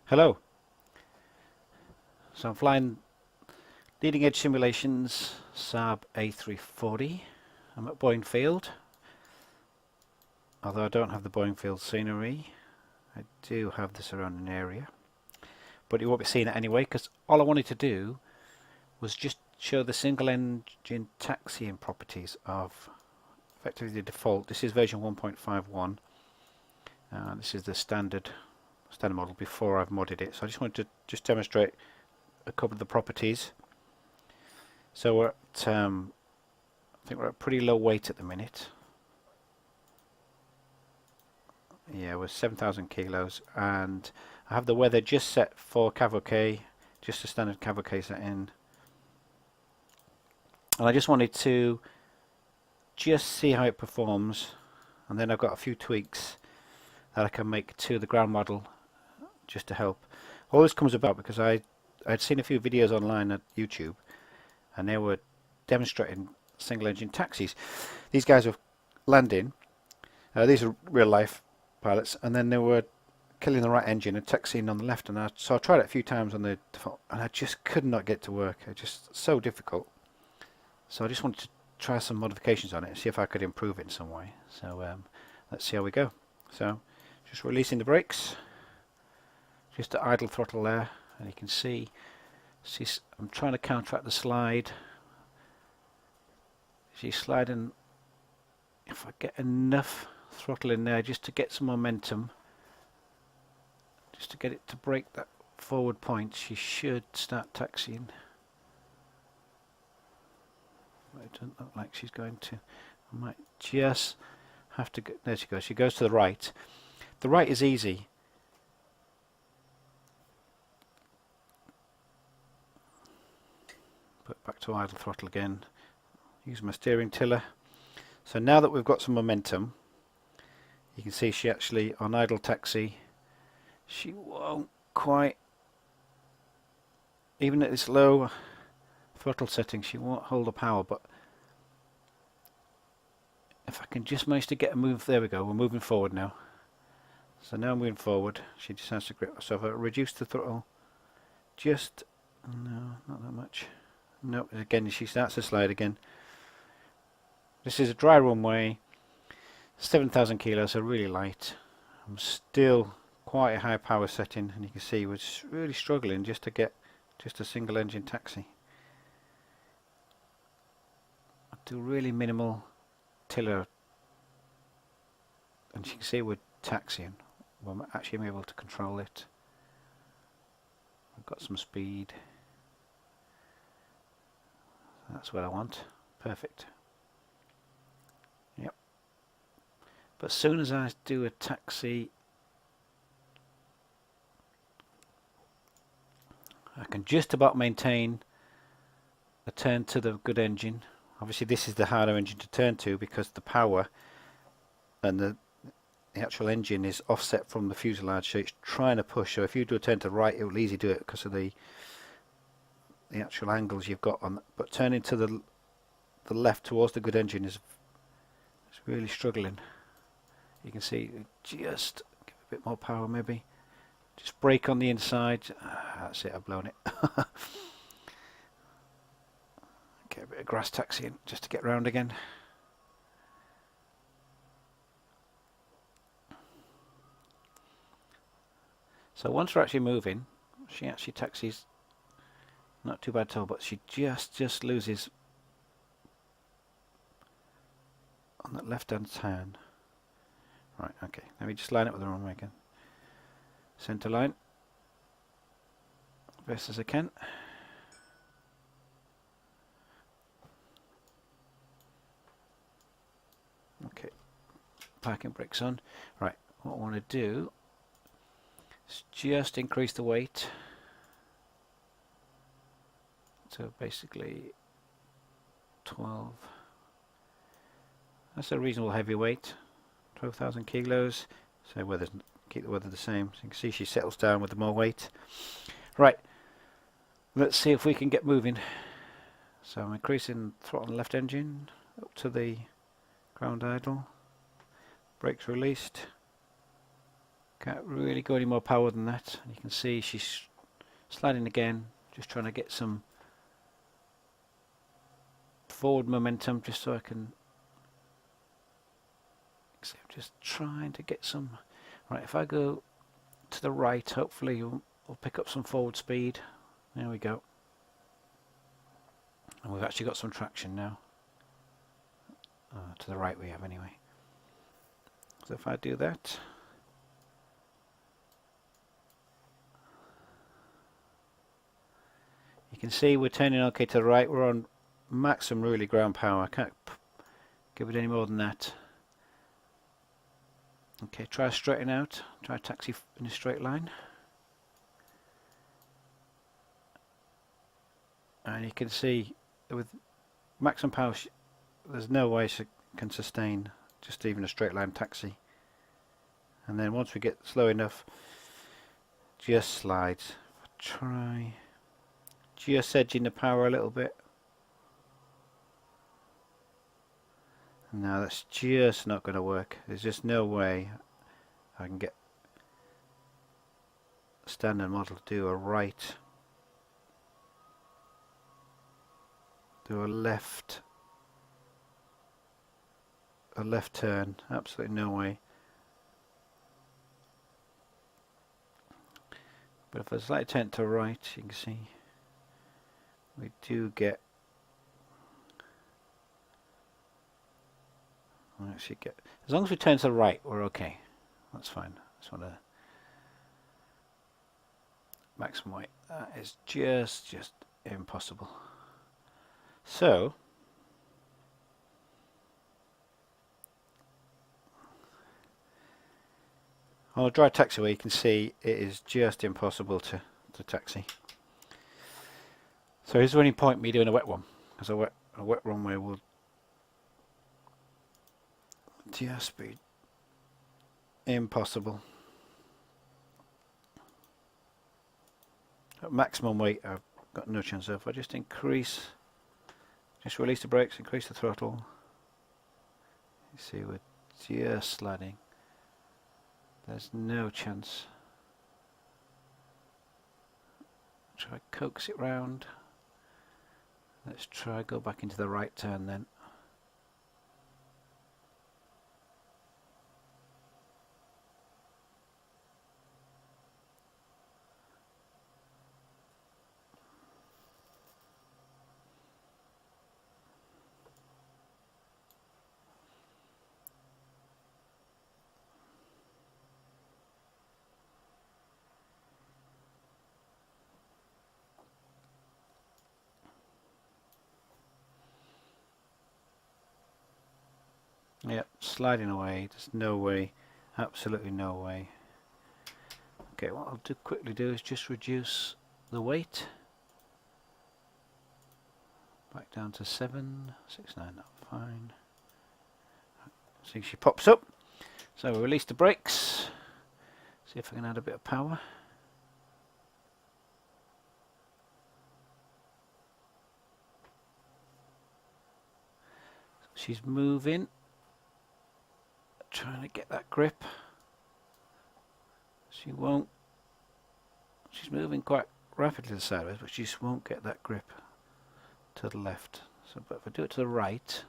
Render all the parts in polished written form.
Hello. So I'm flying leading edge simulations SAAB A340. I'm at Boeing Field, although I don't have the Boeing Field scenery. I do have the surrounding area, but you won't be seeing it anyway because all I wanted to do was just show the single engine taxiing properties of effectively the default. This is version 1.51. This is the standard model before I've modded it. So I just wanted to just demonstrate a couple of the properties. So we're at, I think we're at pretty low weight at the minute. Yeah, we're 7,000 kilos, and I have the weather just set for Cavalcade, just a standard Cavalcade setting. And I just wanted to just see how it performs, and then I've got a few tweaks that I can make to the ground model just to help. All this comes about because I'd seen a few videos online at YouTube, and they were demonstrating single engine taxis. These guys were landing, these are real life pilots, and then they were killing the right engine and taxiing on the left, and so I tried it a few times on the default, and I just could not get to work. It's just so difficult. So I just wanted to try some modifications on it and see if I could improve it in some way. So let's see how we go. So just releasing the brakes, just the idle throttle there, and you can see I'm trying to counteract the slide. She's sliding. If I get enough throttle in there just to get some momentum, just to get it to break that forward point, she should start taxiing. It doesn't look like she's going to. I might just have to go. There she goes. She goes to the right. The right is easy. Put back to idle throttle again. Use my steering tiller. So now that we've got some momentum, you can see she actually, on idle taxi, she won't quite, even at this low throttle setting, she won't hold the power. But if I can just manage to get a move, there we go, we're moving forward now. So now I'm moving forward, she just has to grip. So if I reduce the throttle, just, no, not that much. No, again she starts to slide again. This is a dry runway, 7,000 kilos, so really light. I'm still quite a high power setting, and you can see we're really struggling just to get just a single engine taxi. I do really minimal tiller, and you can see we're taxiing. I'm actually able to control it. I've got some speed. That's what I want. Perfect. Yep. But as soon as I do a taxi, I can just about maintain a turn to the good engine. Obviously this is the harder engine to turn to because the power and the actual engine is offset from the fuselage, so it's trying to push. So if you do a turn to the right, it will easily do it because of the actual angles you've got on. But turning to the left towards the good engine is really struggling. You can see, just give a bit more power maybe. Just brake on the inside. That's it, I've blown it. Get a bit of grass taxiing just to get round again. So once we're actually moving, she actually taxis not too bad at all, but she just loses on that left hand turn. Right, okay, let me just line it with the runway again. Centre line, best as I can. Okay, parking brakes on. Right, what I want to do is just increase the weight. So basically 12. That's a reasonable heavy weight, 12,000 kilos. So keep the weather the same. So you can see she settles down with the more weight. Right, let's see if we can get moving. So I'm increasing throttle on the left engine up to the ground idle. Brakes released. Can't really go any more power than that. And you can see she's sliding again, just trying to get some forward momentum, just so I can. So I'm just trying to get some. Right, if I go to the right, hopefully we'll pick up some forward speed. There we go. And we've actually got some traction now. To the right we have anyway. So if I do that, you can see we're turning okay to the right. We're on maximum really ground power. I can't give it any more than that. Okay, try straighten out. Try taxi in a straight line. And you can see with maximum power, there's no way she can sustain just even a straight line taxi. And then once we get slow enough, just slides. Try just edging the power a little bit. No, that's just not going to work. There's just no way I can get a standard model to do a right, do a left turn. Absolutely no way. But if I slightly turn to right, you can see we do get. I actually get, as long as we turn to the right, we're okay. That's fine. Just want to maximum weight. That is just impossible. So on a dry taxiway, you can see it is just impossible to taxi. So here's the only point me doing a wet one, because a wet runway will just be impossible. At maximum weight, I've got no chance of. If I just release the brakes, increase the throttle. You see, we're just sliding. There's no chance. Try coax it round. Let's try go back into the right turn then. Yep, sliding away. There's no way, absolutely no way. Okay, what I'll quickly do is just reduce the weight back down to 7, 6, 9. That's fine. See, she pops up. So we release the brakes. See if I can add a bit of power. She's moving. Trying to get that grip. She won't. She's moving quite rapidly to the sideways, but she just won't get that grip to the left. So, but if I do it to the right,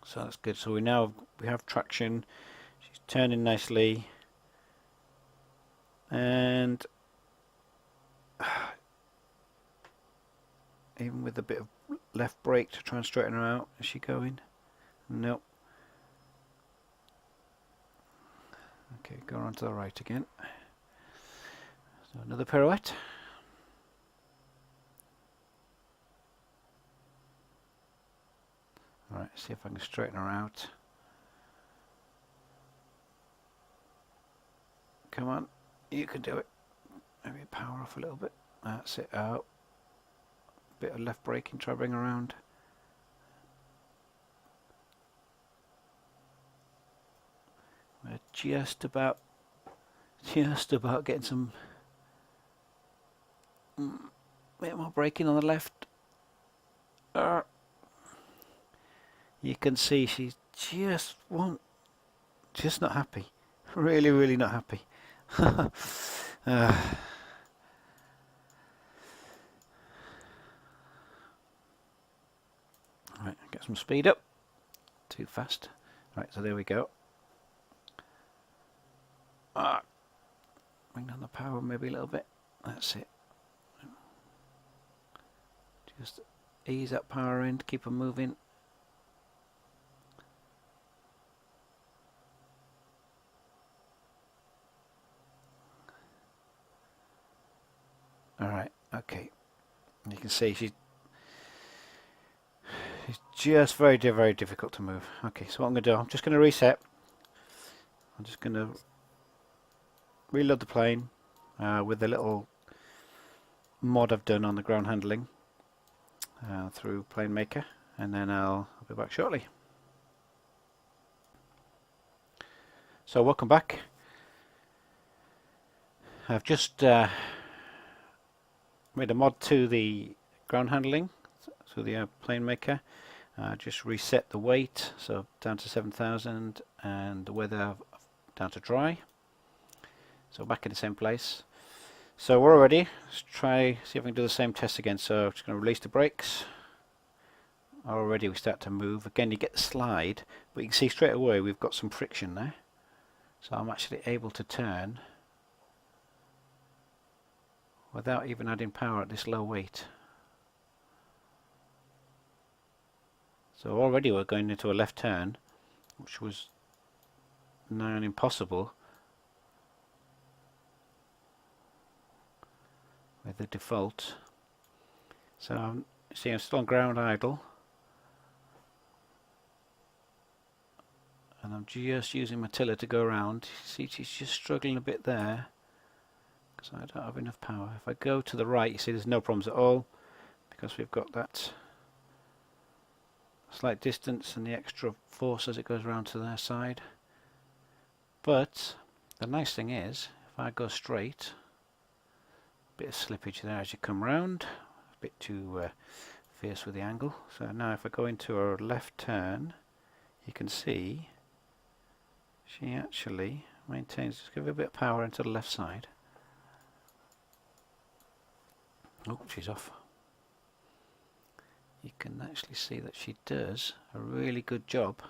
so that's good. So we have traction. She's turning nicely, and even with a bit of left brake to try and straighten her out. Is she going? Nope. Okay, go on to the right again. So another pirouette. Alright, see if I can straighten her out. Come on, you can do it. Maybe power off a little bit. That's it, out. Bit of left braking, try bring around. We're just about getting some bit more braking on the left. You can see she's just not happy. Really, really not happy. Right, get some speed up. Too fast. Right, so there we go. Bring down the power maybe a little bit. That's it. Just ease that power in to keep them moving. Alright, okay. You can see she's just very, very difficult to move. Okay, so what I'm going to do, I'm just going to reset. I'm just going to reload the plane with the little mod I've done on the ground handling through Plane Maker, and then I'll be back shortly. So welcome back. I've just made a mod to the ground handling through the Plane Maker. Just reset the weight, so down to 7,000, and the weather down to dry. So back in the same place. So we're all ready. Let's try, see if we can do the same test again. So I'm just going to release the brakes. Already we start to move. Again, you get the slide, but you can see straight away we've got some friction there. So I'm actually able to turn without even adding power at this low weight. So already we're going into a left turn, which was now impossible with the default. So see, I'm still on ground idle, and I'm just using my tiller to go around. See, she's just struggling a bit there because I don't have enough power. If I go to the right, you see there's no problems at all because we've got that slight distance and the extra force as it goes around to their side. But the nice thing is, if I go straight, bit of slippage there as you come round, a bit too fierce with the angle. So now if I go into a left turn, you can see she actually maintains, just give her a bit of power into the left side. Oh, she's off. You can actually see that she does a really good job,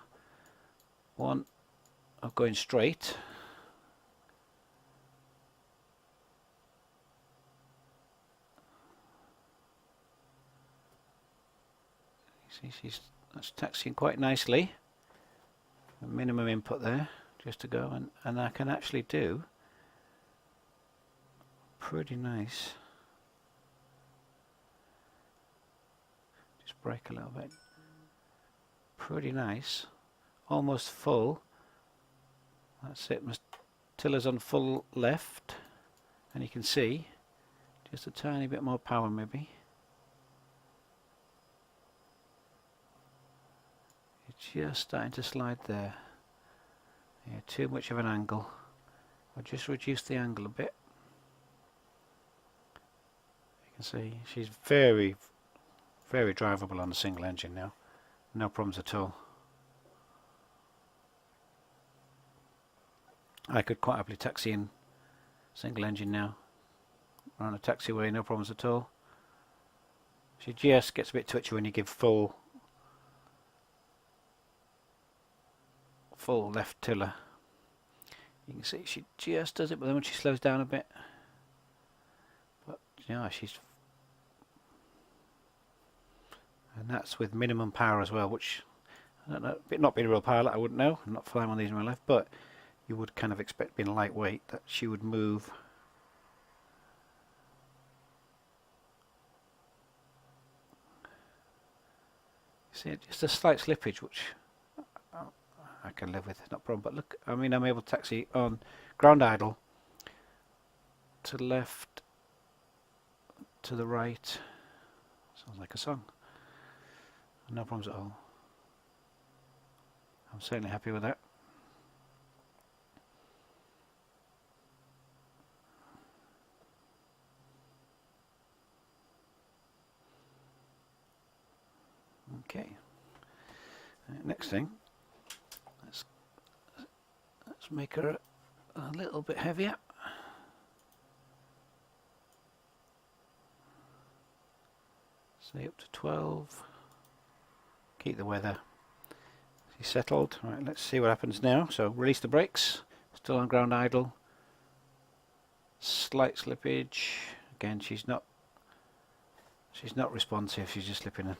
one, of going straight, see that's taxiing quite nicely. A minimum input there just to go, and I can actually do pretty nice. Just brake a little bit. Pretty nice. Almost full. That's it. My tiller's on full left, and you can see just a tiny bit more power maybe. It's just starting to slide there. Yeah, too much of an angle. I'll just reduce the angle a bit. You can see she's very, very drivable on a single engine now. No problems at all. I could quite happily taxi in single engine now. On a taxiway, no problems at all. She just gets a bit twitchy when you give full left tiller. You can see she just does it, but then when she slows down a bit, but yeah, and that's with minimum power as well, which I don't know, not being a real pilot, I wouldn't know. I'm not flying one of these in my life, but you would kind of expect, being lightweight, that she would move. See, just a slight slippage, which I can live with, not a problem. But look, I mean, I'm able to taxi on ground idle to the left, to the right. Sounds like a song. No problems at all. I'm certainly happy with that. Okay. Next thing, Let's make her a little bit heavier. Say up to 12. Keep the weather. She's settled. Right, let's see what happens now. So release the brakes. Still on ground idle. Slight slippage. Again, she's not responsive. She's just slipping in.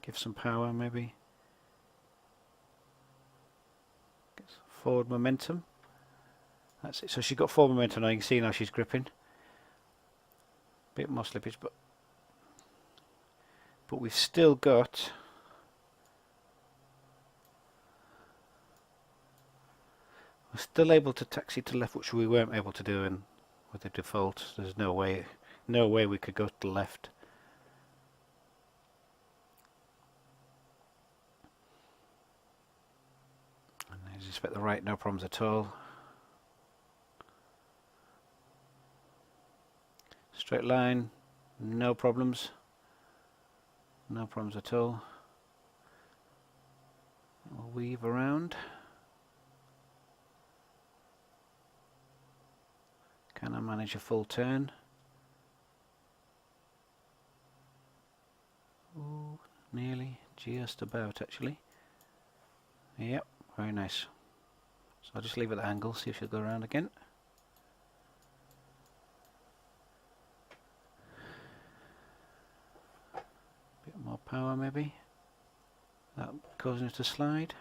Give some power maybe. Get some forward momentum. That's it. So she's got forward momentum now. You can see now she's gripping. Bit more slippage, but we've still got. We're still able to taxi to the left, which we weren't able to do with the default. There's no way we could go to the left. And as you expect the right, no problems at all. Straight line, no problems. No problems at all. We'll weave around. Can I manage a full turn? Ooh, nearly, just about actually. Yep, very nice. So I'll just leave it at the angle, see if she'll go around again. Bit more power maybe. That causing it to slide.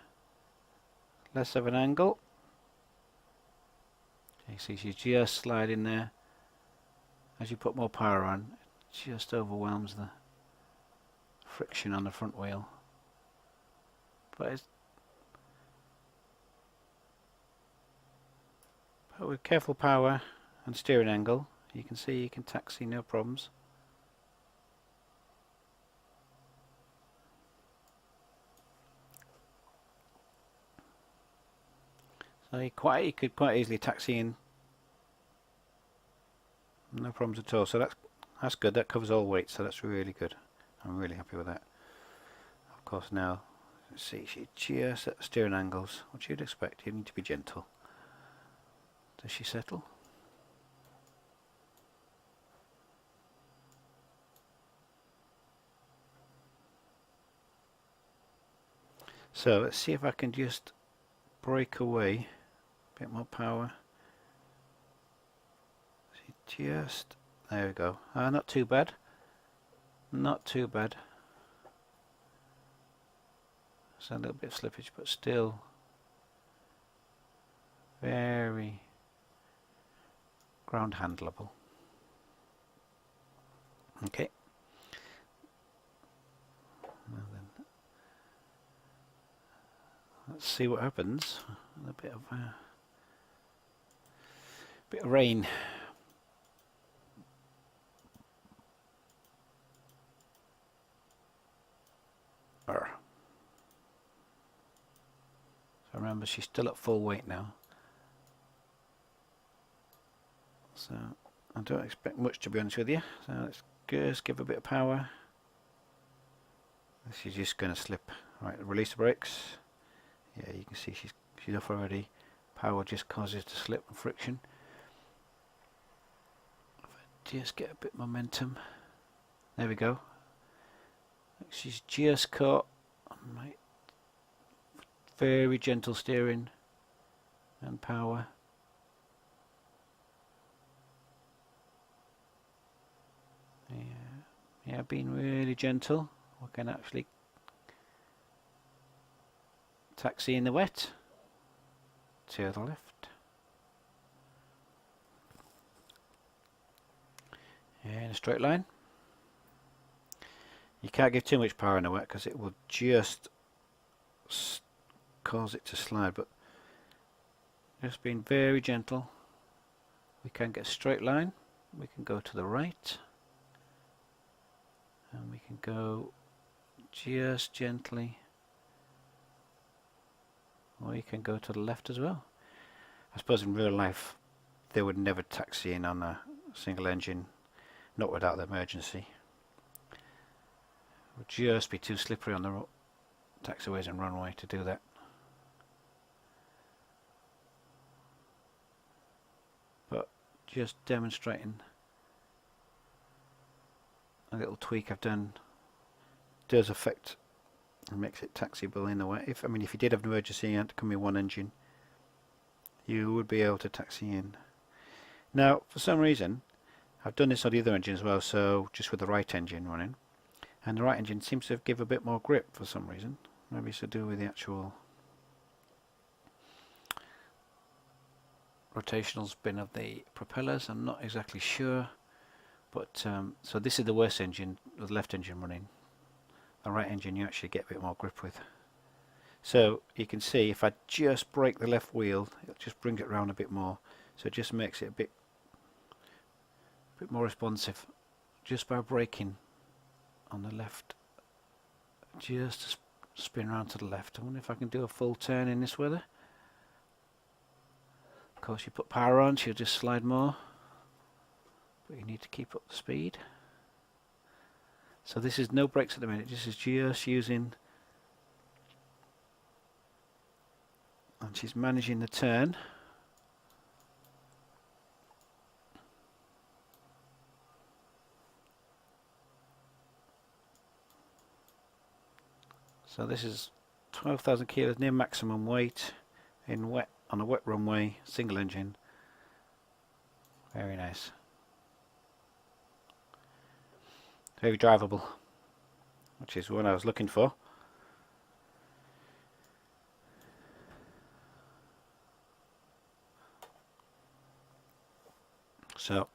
Less of an angle. You see she's just sliding there. As you put more power on, it just overwhelms the friction on the front wheel. But with careful power and steering angle, you can see you can taxi no problems. So you could quite easily taxi in, no problems at all. So that's good. That covers all weight, so that's really good. I'm really happy with that. Of course, now let's see, she just at the steering angles. What you'd expect, you need to be gentle. Does she settle? So let's see if I can just break away. Bit more power. Just there we go. Not too bad. Not too bad. It's a little bit of slippage, but still very ground handleable. Okay. Well then, let's see what happens. A bit of rain. So remember, she's still at full weight now. So I don't expect much, to be honest with you. So let's just give a bit of power. She's just going to slip. Right, release the brakes. Yeah, you can see she's off already. Power just causes to slip and friction. If I just get a bit of momentum. There we go. She's just caught. Right. Very gentle steering and power. Yeah, being really gentle. We can actually taxi in the wet to the left. Yeah, in a straight line. You can't give too much power in the wet because it will just cause it to slide, but just being very gentle. We can get a straight line. We can go to the right. And we can go just gently, or you can go to the left as well. I suppose in real life they would never taxi in on a single engine, not without the emergency. It would just be too slippery on the taxiways and runway to do that. just demonstrating a little tweak I've done. Does affect and makes it taxiable in a way. If you did have an emergency and you had to come in one engine, you would be able to taxi in. Now, for some reason, I've done this on the other engine as well, so just with the right engine running, and the right engine seems to give a bit more grip for some reason. Maybe it's to do with the actual rotational spin of the propellers. I'm not exactly sure, but so this is the worst engine, the left engine running. The right engine you actually get a bit more grip with. So you can see if I just brake the left wheel, it just brings it around a bit more. So it just makes it a bit more responsive just by braking on the left. Just spin around to the left. I wonder if I can do a full turn in this weather. Of course, you put power on, she'll just slide more, but you need to keep up the speed. So this is no brakes at the minute, this is just using, and she's managing the turn. So this is 12,000 kilos, near maximum weight, in wet, on a wet runway, single engine. Very nice. Very drivable, which is what I was looking for. So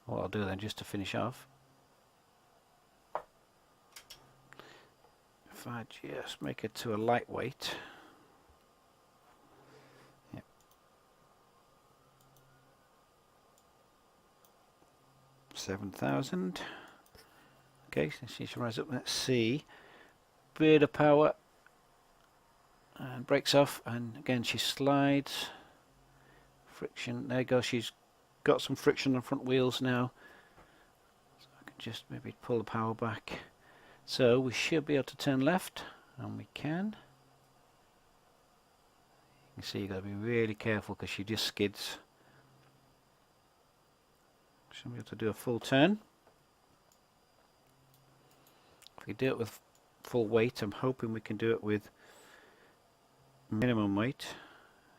what I'll do then, just to finish off, if I just make it to a lightweight, 7,000. Okay, so she should rise up. Let's see. Bit of power, and brakes off, and again she slides. Friction. There you go. She's got some friction on the front wheels now. So I can just maybe pull the power back. So we should be able to turn left, and we can. You can see you've got to be really careful because she just skids. Should be able to do a full turn. If we do it with full weight, I'm hoping we can do it with minimum weight.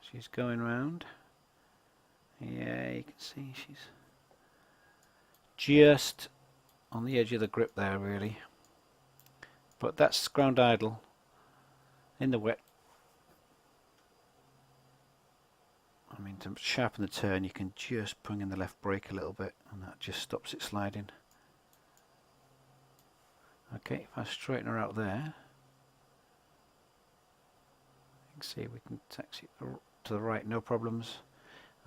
She's going round. Yeah, you can see she's just on the edge of the grip there, really. But that's ground idle in the wet. I mean, to sharpen the turn, you can just bring in the left brake a little bit, and that just stops it sliding. Okay, if I straighten her out there, you can see we can taxi to the right, no problems,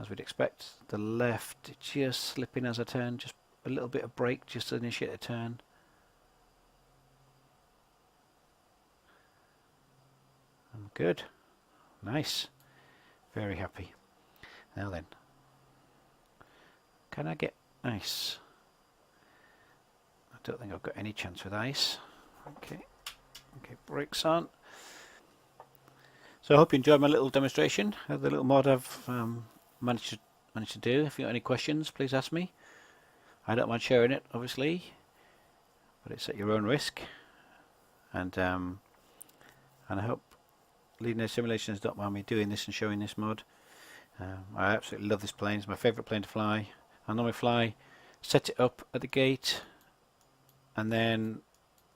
as we'd expect. The left, just slipping as I turn, just a little bit of brake just to initiate a turn. I'm good. Nice. Very happy. Now then, can I get ice? I don't think I've got any chance with ice. Okay, brakes on. So I hope you enjoyed my little demonstration of the little mod I've managed to do. If you got any questions, please ask me. I don't mind sharing it, obviously, but it's at your own risk. And I hope Leading Edge Simulations don't mind me doing this and showing this mod. I absolutely love this plane. It's my favourite plane to fly. I normally fly, set it up at the gate, and then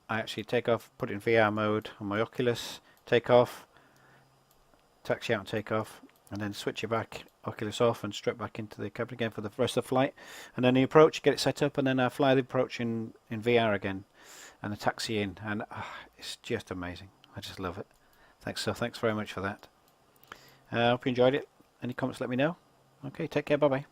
I actually take off, put it in VR mode on my Oculus, take off, taxi out and take off, and then switch it back, Oculus off, and straight back into the cabin again for the rest of the flight. And then the approach, get it set up, and then I fly the approach in VR again, and the taxi in, and it's just amazing. I just love it. Thanks very much for that. I hope you enjoyed it. Any comments, let me know. Okay, take care, bye bye.